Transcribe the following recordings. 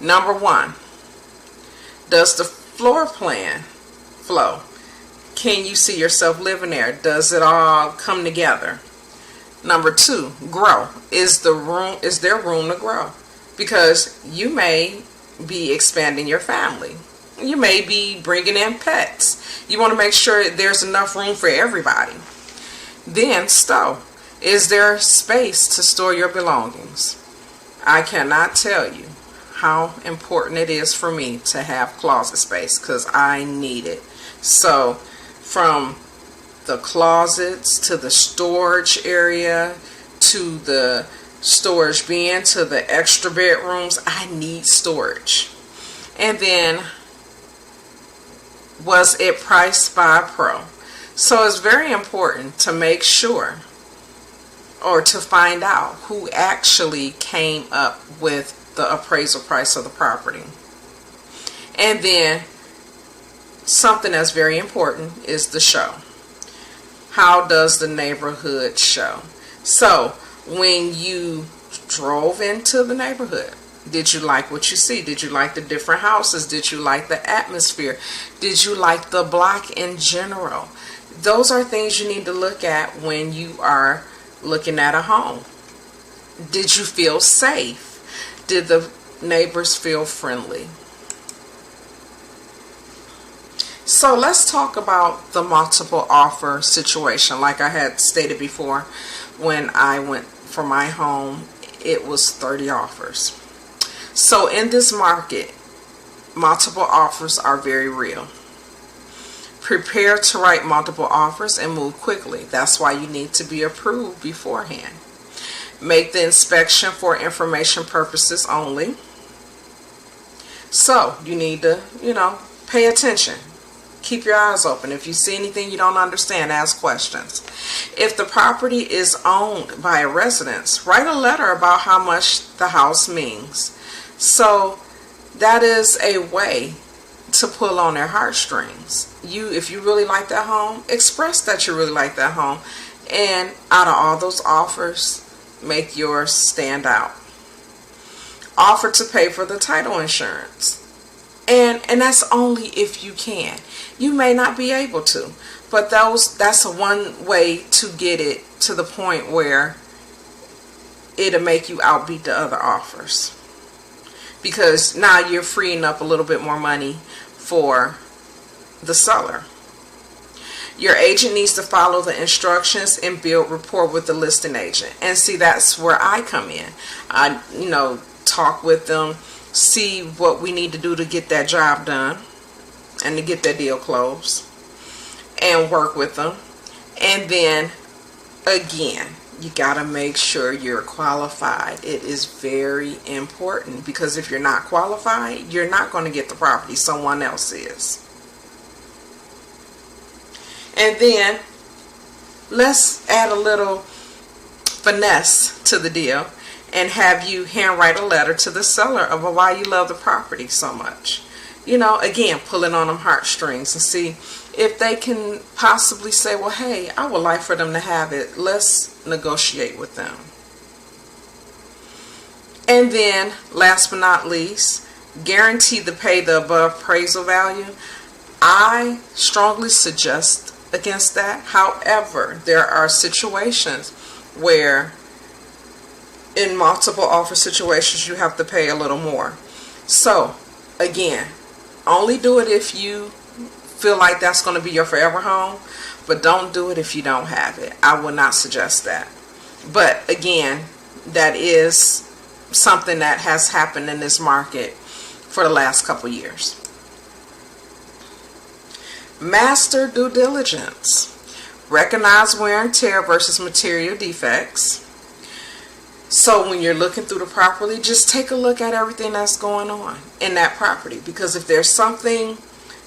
Number one, does the floor plan flow? Can you see yourself living there? Does it all come together? Number two, grow. Is there room to grow? Because you may be expanding your family. You may be bringing in pets. You want to make sure there's enough room for everybody. Then stow. Is there space to store your belongings? I cannot tell you how important it is for me to have closet space because I need it. So from the closets to the storage area to the storage bin to the extra bedrooms, I need storage. And then, was it priced by a pro? So it's very important to make sure or to find out who actually came up with the appraisal price of the property. And then something that's very important is the show. How does the neighborhood show? So when you drove into the neighborhood, did you like what you see? Did you like the different houses? Did you like the atmosphere? Did you like the block in general? Those are things you need to look at when you are looking at a home. Did you feel safe? Did the neighbors feel friendly? So let's talk about the multiple offer situation. Like I had stated before, when I went for my home, it was 30 offers. So in this market, multiple offers are very real. Prepare to write multiple offers and move quickly. That's why you need to be approved beforehand. Make the inspection for information purposes only. So you need to, pay attention. Keep your eyes open. If you see anything you don't understand, ask questions. If the property is owned by a residence, write a letter about how much the house means. So that is a way to pull on their heartstrings. If you really like that home, express that you really like that home. And out of all those offers, make yours stand out. Offer to pay for the title insurance. And that's only if you can. You may not be able to, but that's one way to get it to the point where it'll make you outbeat the other offers. Because now you're freeing up a little bit more money for the seller. Your agent needs to follow the instructions and build rapport with the listing agent. And see, that's where I come in. I, talk with them, see what we need to do to get that job done and to get that deal closed, and work with them. And then again, you got to make sure you're qualified. It is very important, because if you're not qualified, you're not going to get the property. Someone else is. And then let's add a little finesse to the deal and have you handwrite a letter to the seller of why you love the property so much. Again, pulling on them heartstrings and see if they can possibly say, well, hey, I would like for them to have it. Let's negotiate with them. And then, last but not least, guarantee to pay the above appraisal value. I strongly suggest against that. However, there are situations where in multiple offer situations you have to pay a little more. So, again, only do it if you feel like that's going to be your forever home, but don't do it if you don't have it. I would not suggest that. But again, that is something that has happened in this market for the last couple years. Master due diligence. Recognize wear and tear versus material defects. So when you're looking through the property, just take a look at everything that's going on in that property. Because if there's something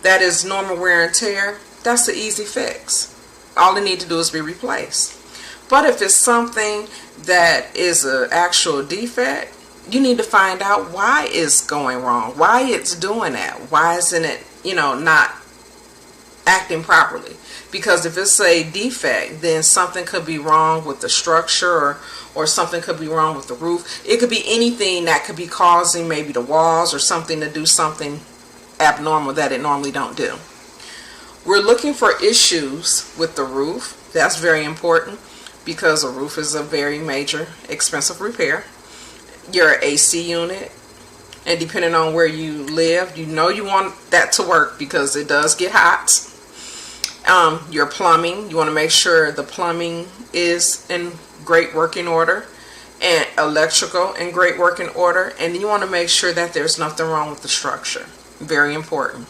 that is normal wear and tear, that's an easy fix. All they need to do is be replaced. But if it's something that is an actual defect, you need to find out why it's going wrong, why it's doing that, why isn't it, not acting properly. Because if it's a defect, then something could be wrong with the structure or something could be wrong with the roof. It could be anything that could be causing maybe the walls or something to do something abnormal that it normally don't do. We're looking for issues with the roof. That's very important because a roof is a very major expensive repair. Your AC unit, and depending on where you live, you know you want that to work because it does get hot. Your plumbing, you want to make sure the plumbing is in great working order, and electrical in great working order, and you want to make sure that there's nothing wrong with the structure. Very important.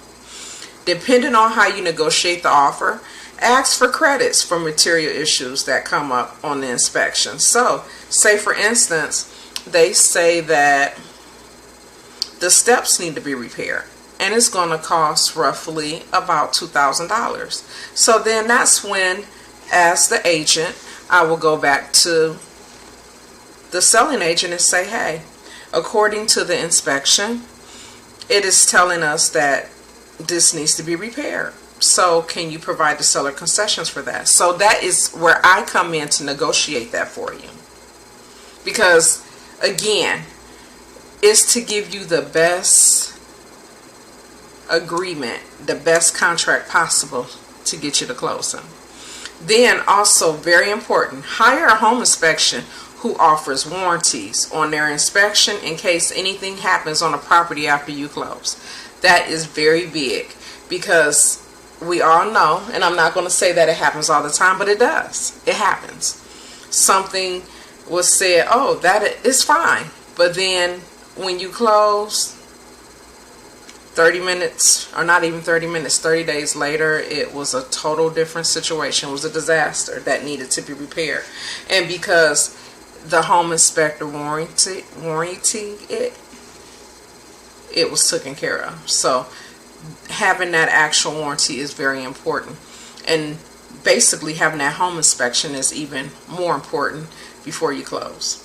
Depending on how you negotiate the offer, ask for credits for material issues that come up on the inspection. So, say for instance, they say that the steps need to be repaired, and it's going to cost roughly about $2,000. So then that's when, as the agent, I will go back to the selling agent and say, hey, according to the inspection, it is telling us that this needs to be repaired. So can you provide the seller concessions for that? So that is where I come in to negotiate that for you. Because, again, it's to give you the best agreement, the best contract possible to get you to closing. Then also, very important, hire a home inspection who offers warranties on their inspection in case anything happens on a property after you close. That is very big because we all know, and I'm not going to say that it happens all the time, but it does. It happens. Something was said, oh, that is fine, but then when you close, 30 minutes, or not even 30 minutes, 30 days later, it was a total different situation. It was a disaster that needed to be repaired. And because the home inspector warranted it was taken care of. So having that actual warranty is very important. And basically having that home inspection is even more important before you close.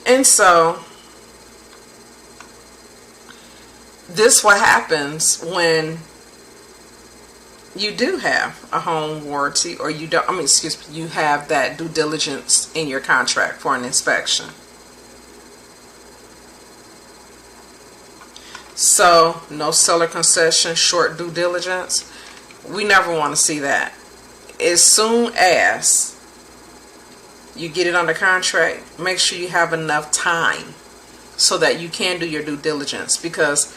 And so this what happens when you do have a home warranty, or you don't, you have that due diligence in your contract for an inspection. So no seller concession, short due diligence. We never want to see that. As soon as you get it under contract, make sure you have enough time so that you can do your due diligence, because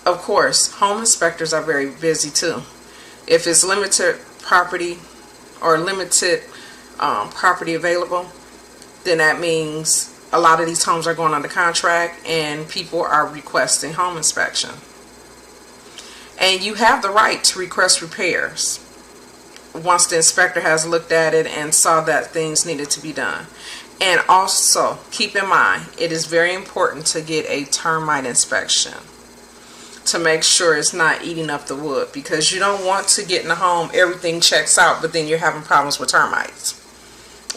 of course home inspectors are very busy too. If it's limited property or limited property available, then that means a lot of these homes are going under contract and people are requesting home inspection. And you have the right to request repairs once the inspector has looked at it and saw that things needed to be done. And also keep in mind, it is very important to get a termite inspection to make sure it's not eating up the wood, because you don't want to get in the home, everything checks out, but then you're having problems with termites.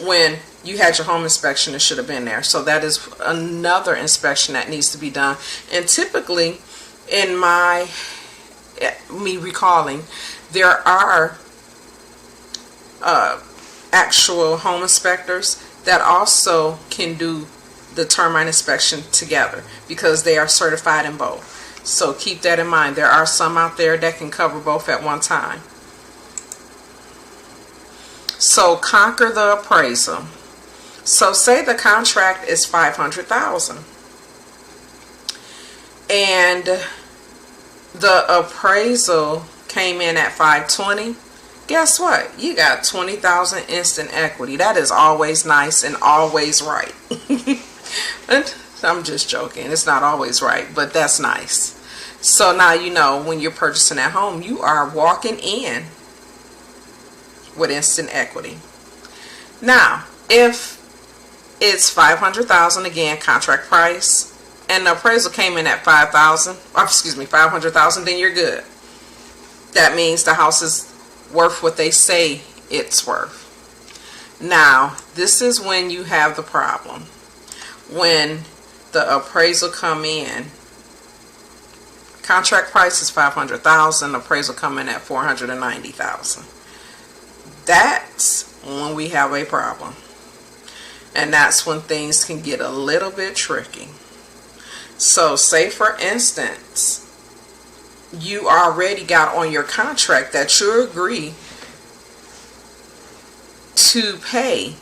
When you had your home inspection, it should have been there. So that is another inspection that needs to be done. And typically, in me recalling, there are actual home inspectors that also can do the termite inspection together because they are certified in both. So keep that in mind. There are some out there that can cover both at one time. So conquer the appraisal. So say the contract is $500,000 and the appraisal came in at $520,000. Guess what? You got $20,000 instant equity. That is always nice and always right. And I'm just joking. It's not always right, but that's nice. So now you know when you're purchasing that home, you are walking in with instant equity. Now, if it's $500,000 again, contract price, and the appraisal came in at $500,000, then you're good. That means the house is worth what they say it's worth. Now, this is when you have the problem. When the appraisal come in, contract price is $500,000, appraisal come in at $490,000. That's when we have a problem. And that's when things can get a little bit tricky. So say for instance, you already got on your contract that you agree to pay